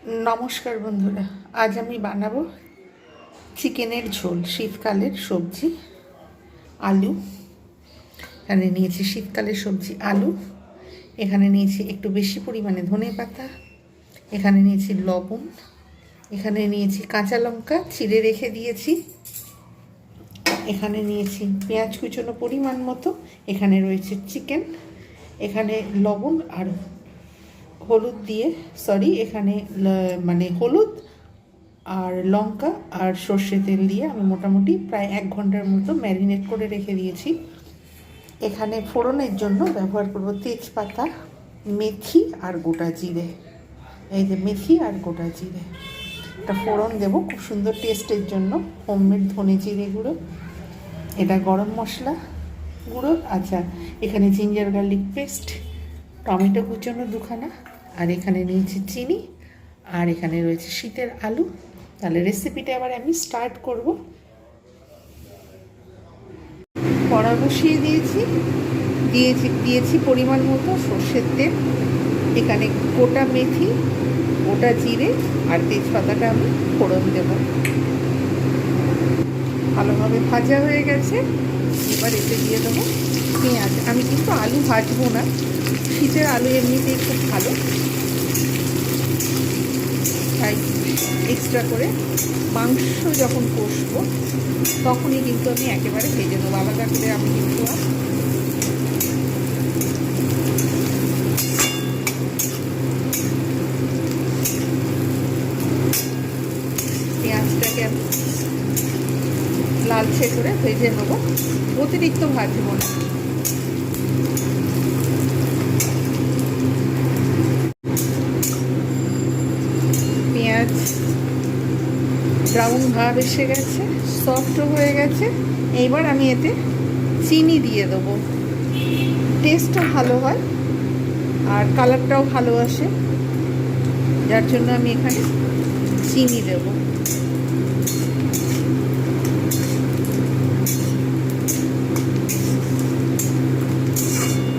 নমস্কার বন্ধুরা, আজ আমি বানাবো চিকেনের ঝোল। শীতকালের সবজি আলু, এখানে নিয়েছি শীতকালের সবজি আলু, এখানে নিয়েছি একটু বেশি পরিমাণে ধনেপাতা, এখানে নিয়েছি লবণ, এখানে নিয়েছি কাঁচা লঙ্কা চিড়ে রেখে দিয়েছি, এখানে নিয়েছি পেঁয়াজ কুচনো পরিমাণ মতো, এখানে রয়েছে চিকেন, এখানে লবণ আর হলুদ দিয়ে এখানে মানে হলুদ আর লঙ্কা আর সর্ষে তেল দিয়ে আমি মোটামুটি প্রায় 1 ঘন্টার মতো ম্যারিনেট করে রেখে দিয়েছি। এখানে ফোড়নের জন্য ব্যবহার করব তেজপাতা, মেথি আর গোটা জিরে। এই যে মেথি আর গোটা জিরে, একটা ফোড়ন দেবো খুব সুন্দর টেস্টের জন্য, হোমমেড ধনে জিরে গুঁড়ো, এটা গরম মশলা গুঁড়ো। আচ্ছা, এখানে জিঞ্জার গার্লিক পেস্ট, টমেটো কুচনো 2খানা, আর এখানে নিয়েছি চিনি, আর এখানে রয়েছে শীতের আলু। তাহলে রেসিপিটা এবার আমি স্টার্ট করব। কড়া বসিয়ে দিয়েছি পরিমাণ মতো সর্ষের তেল, এখানে গোটা মেথি, গোটা জিরে আর তেজপাতাটা আমি ফোড়ন দেব। ভালোভাবে ভাজা হয়ে গেছে, এবার এতে দিয়ে দেবো পেঁয়াজ। আমি কিন্তু আলু ভাজবো না, শীতের আলু এমনিতেই খুব ভালো, তাই এক্সট্রা করে মাংস যখন কষবো তখনই কিন্তু আমি একেবারে ভেজে দেবো, আলাদা করে আমি কিন্তু পেঁয়াজটাকে আমি লালচে করে ভেজে নেবো, অতিরিক্ত ভাজবো না। পেঁয়াজ ব্রাউন ভাব এসে গেছে, সফটও হয়ে গেছে, এইবার আমি এতে চিনি দিয়ে দেবো। টেস্টটা ভালো হয় আর কালারটাও ভালো আসে, যার জন্য আমি এখানে চিনি দেব।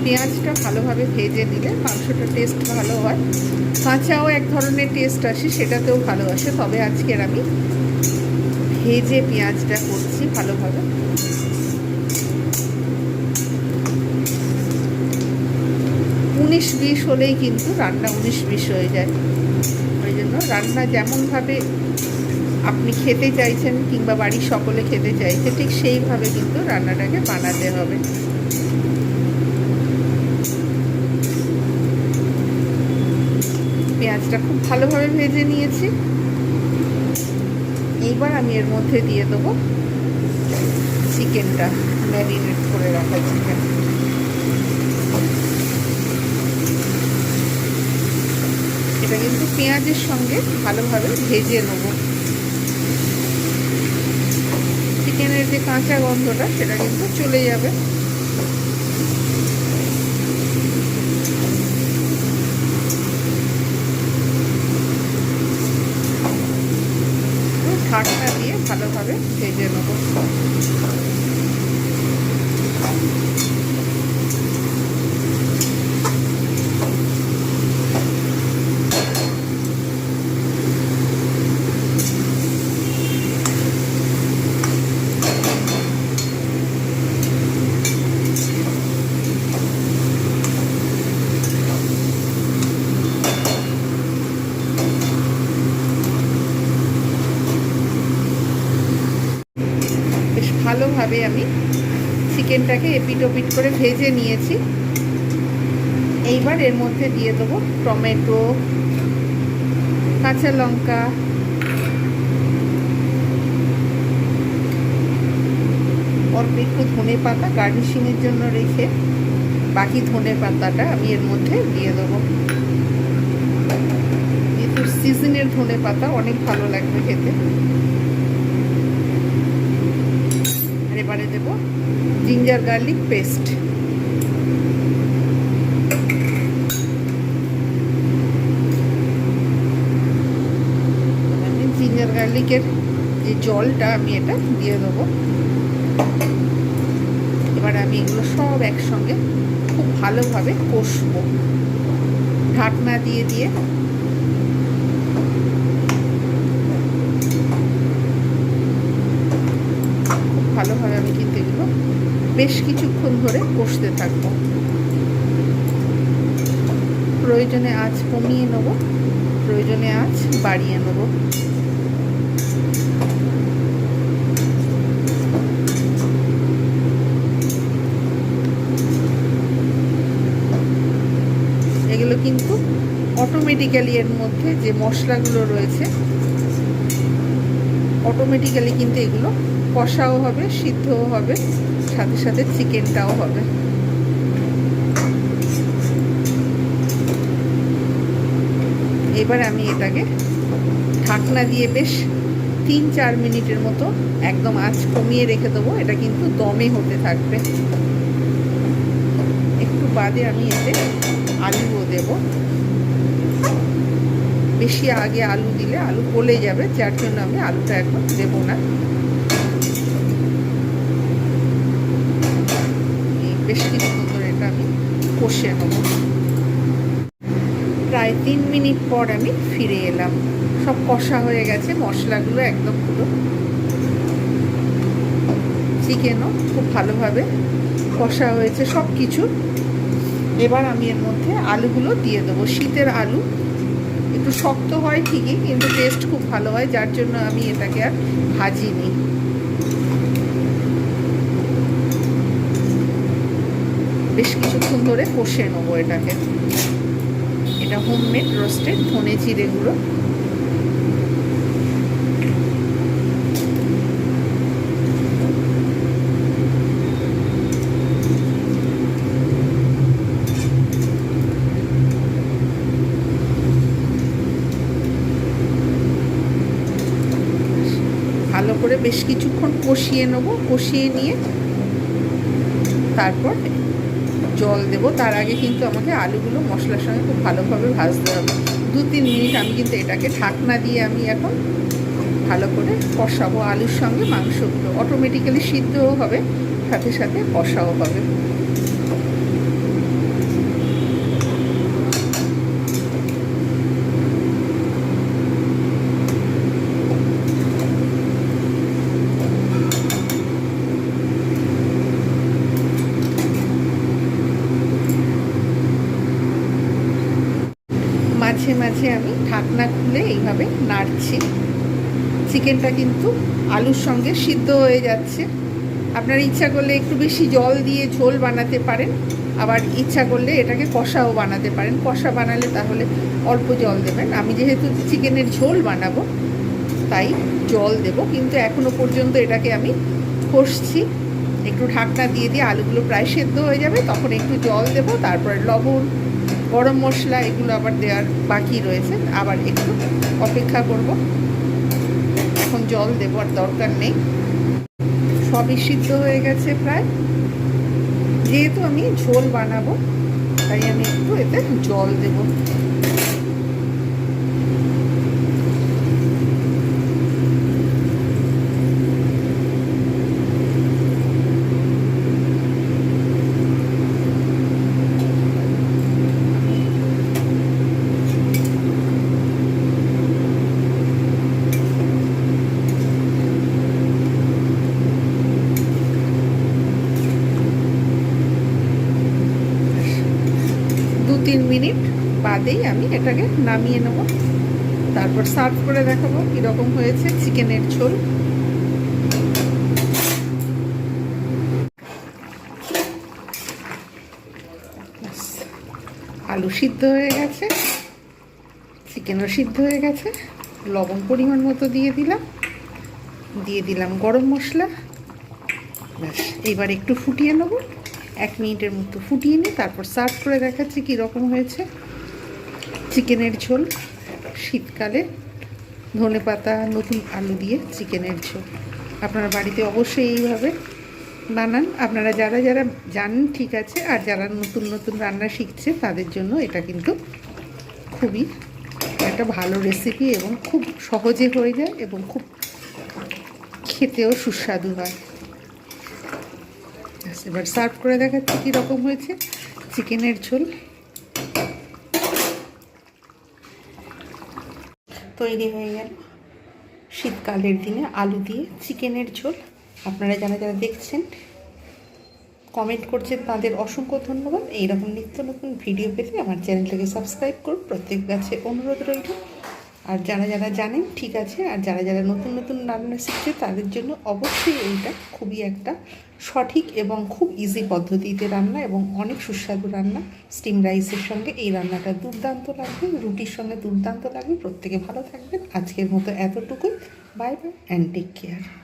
পেঁয়াজটা ভালোভাবে ভেজে দিলে মাংসটা টেস্ট ভালো হয়, কাঁচাও এক ধরনের টেস্ট আসে, সেটাতেও ভালো আসে, তবে আজকের আমি ভেজে পেঁয়াজটা করছি ভালোভাবে। 19-20 হলেই কিন্তু রান্না 19-20 হয়ে যায়, ওই জন্য রান্না যেমনভাবে আপনি খেতে চাইছেন কিংবা বাড়ির সকলে খেতে চাইছে ঠিক সেইভাবে কিন্তু রান্নাটাকে বানাতে হবে। পেঁয়াজটা খুব ভালোভাবে ভেজে নিয়েছি, এইবার আমি এর মধ্যে দিয়ে দেবো চিকেনটা, ম্যারিনেট করে রাখা চিকেন। এটা কিন্তু পেঁয়াজের সঙ্গে ভালোভাবে ভেজে নেব, চিকেনের যে কাঁচা গন্ধটা সেটা কিন্তু চলে যাবে। ঢাকনা দিয়ে ভালোভাবে ভেজে নেব। ভালোভাবে আমি চিকেনটাকে এপিট ওপিট করে ভেজে নিয়েছি, এইবার এর মধ্যে দিয়ে দেবো টমেটো, কাঁচা লঙ্কা, অল্প একটু ধনে পাতা গার্নিশিংয়ের জন্য রেখে বাকি ধনে পাতাটা আমি এর মধ্যে দিয়ে দেবো। যেহেতু সিজনের ধনে পাতা অনেক ভালো লাগবে খেতে। এবারে দেব জিঞ্জার গার্লিক পেস্ট, মানে জিঞ্জার গার্লিকের যে জলটা আমি এটা দিয়ে দেবো। এবার আমি এগুলো সব একসঙ্গে খুব ভালোভাবে কষবো, ঢাকনা দিয়ে দিয়ে খুব ভালোভাবে আমি কিন্তু এগুলো বেশ কিছুক্ষণ ধরে কষতে থাকবো। প্রয়োজনে আঁচ কমিয়ে নেব, প্রয়োজনে আঁচ বাড়িয়ে নেব। এগুলো কিন্তু অটোমেটিক্যালি এর মধ্যে যে মশলাগুলো রয়েছে অটোমেটিক্যালি কিন্তু এগুলো কষাও হবে, সিদ্ধও হবে, সাথে সাথে চিকেনটাও হবে। এবার আমি এটাকে ঢাকনা দিয়ে বেশ 3-4 মিনিটের মতো একদম আঁচ কমিয়ে রেখে দেবো। এটা কিন্তু দমে হতে থাকবে। একটু বাদে আমি এতে আলুও দেব। বেশি আগে আলু দিলে আলু গলে যাবে, যার জন্য আমি আলুটা এখন দেব না। বেশ কিছুক্ষণ ধরে এটা আমি কষে নেব। প্রায় 3 মিনিট পর আমি ফিরে এলাম। সব কষা হয়ে গেছে, মশলাগুলো একদম পুরো, চিকেনও খুব ভালোভাবে কষা হয়েছে সব কিছু। এবার আমি এর মধ্যে আলুগুলো দিয়ে দেবো। শীতের আলু একটু শক্ত হয় ঠিকই, কিন্তু টেস্ট খুব ভালো হয়, যার জন্য আমি এটাকে আর ভাজিনি। বেশ কিছুক্ষণ ধরে কষে নেবো এটাকে। এটা হোমমেড রোস্টেড ধনে জিরে গুঁড়ো। ভালো করে বেশ কিছুক্ষণ কষিয়ে নেব। কষিয়ে নিয়ে তারপর জল দেব। তার আগে কিন্তু আমাকে আলুগুলো মশলার সঙ্গে খুব ভালোভাবে ভাজতে হবে। 2-3 মিনিট আমি কিন্তু এটাকে ঢাকনা দিয়ে আমি এখন ভালো করে কষাবো। আলুর সঙ্গে মাংসগুলো অটোমেটিক্যালি সিদ্ধও হবে, সাথে সাথে কষাও হবে। মাঝে মাঝে আমি ঢাকনা খুলে এইভাবে নাড়ছি। চিকেনটা কিন্তু আলুর সঙ্গে সিদ্ধ হয়ে যাচ্ছে। আপনার ইচ্ছা করলে একটু বেশি জল দিয়ে ঝোল বানাতে পারেন, আবার ইচ্ছা করলে এটাকে কষাও বানাতে পারেন। কষা বানালে তাহলে অল্প জল দেবেন। আমি যেহেতু চিকেনের ঝোল বানাবো তাই জল দেব, কিন্তু এখনো পর্যন্ত এটাকে আমি কষছি। একটু ঢাকনা দিয়ে দিয়ে আলুগুলো প্রায় সেদ্ধ হয়ে যাবে, তখন একটু জল দেব, তারপরে লবণ, গরম মশলা এগুলো আবার দেওয়ার বাকি রয়েছে, আবার একটু অপেক্ষা করব। এখন জল দেব আর দরকার নেই, সবই সিদ্ধ হয়ে গেছে প্রায়। যেহেতু আমি ঝোল বানাবো তাই আমি একটু এতে জল দেব। তিন মিনিট বাদেই আমি এটাকে নামিয়ে নেব। তারপর সার্ভ করে দেখাবো কীরকম হয়েছে চিকেনের ঝোল। আলু সিদ্ধ হয়ে গেছে, চিকেনও সিদ্ধ হয়ে গেছে। লবণ পরিমাণ মতো দিয়ে দিলাম গরম মশলা। ব্যাস, এবার একটু ফুটিয়ে নেব। 1 মিনিটের মতো ফুটিয়ে নিই, তারপর সার্ভ করে দেখাচ্ছি কীরকম হয়েছে চিকেনের ঝোল। শীতকালে ধনেপাতা নতুন আলু দিয়ে চিকেনের ঝোল আপনারা বাড়িতে অবশ্যই এইভাবে বানান। আপনারা যারা যারা জানেন ঠিক আছে, আর যারা নতুন নতুন রান্না শিখছে তাদের জন্য এটা কিন্তু খুবই একটা ভালো রেসিপি, এবং খুব সহজে হয়ে যায় এবং খুব খেতেও সুস্বাদু হয়। এবার সার্ভ করে দেখাচ্ছি কীরকম হয়েছে চিকেনের ঝোল। তৈরি হয়ে গেল শীতকালের দিনে আলু দিয়ে চিকেনের ঝোল। আপনারা যারা যারা দেখছেন, কমেন্ট করছেন, তাদের অসংখ্য ধন্যবাদ। এইরকম নিত্য নতুন ভিডিও পেতে আমার চ্যানেলটাকে সাবস্ক্রাইব করুন, প্রত্যেক কাছে অনুরোধ রইল। আর যারা যারা জানেন ঠিক আছে, আর যারা যারা নতুন নতুন রান্না শিখছে তাদের জন্য অবশ্যই এইটা খুবই একটা সঠিক এবং খুব ইজি পদ্ধতিতে রান্না এবং অনেক সুস্বাদু রান্না। স্টিম রাইসের সঙ্গে এই রান্নাটা দুর্দান্ত লাগবে, রুটির সঙ্গে দুর্দান্ত লাগবে। প্রত্যেকে ভালো থাকবেন। আজকের মতো এতটুকুই। Bye bye and take care.